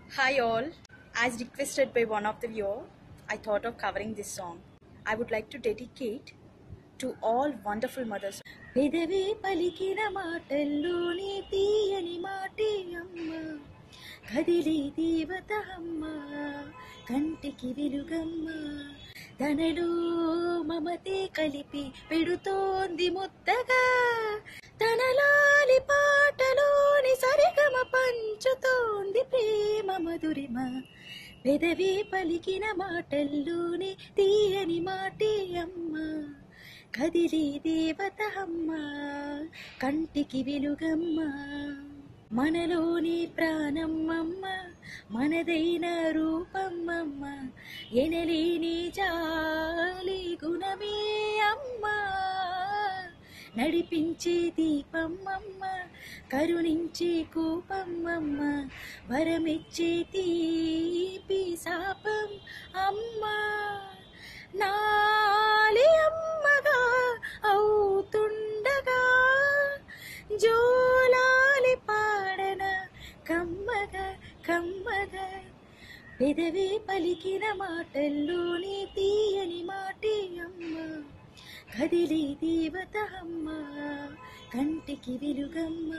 Hi all. As requested by one of the viewer, I thought of covering this song. I would like to dedicate to all wonderful mothers. పెదవే పలికిన మాటల్లోనే తీయని మాటే అమ్మ, కదిలే దేవత అమ్మ, కంటికి వెలుగమ్మ, తనలో మమతే కలిపి పెడుతోంది ముద్దగా, తనలాలి పాటలోని సరిగమ పంచుతోంది ప్రేమ మధురిమ. పెదవే పలికిన మాటల్లోనే తీయని మాటే అమ్మ, కదిలే దేవత అమ్మ, కంటికి వెలుగమ్మ, మనలోని ప్రాణమ్మమ్మ, మనదైన రూపమ్మమ్మ, ఎనలేని జాలి గుణమే అమ్మ, నడిపించే దీపమ్మమ్మ, కరుణించే కోపమ్మమ్మ, వరమిచ్చే తీపి శాపం అమ్మ, నాలి అమ్మగా అవుతుండగా జోలాలి పాడన కమ్మగా కమ్మగా. పెదవే పలికిన మాటల్లోనే తీయని మాటే అమ్మ, కదిలే దేవత అమ్మ, కంటికి వెలుగమ్మ.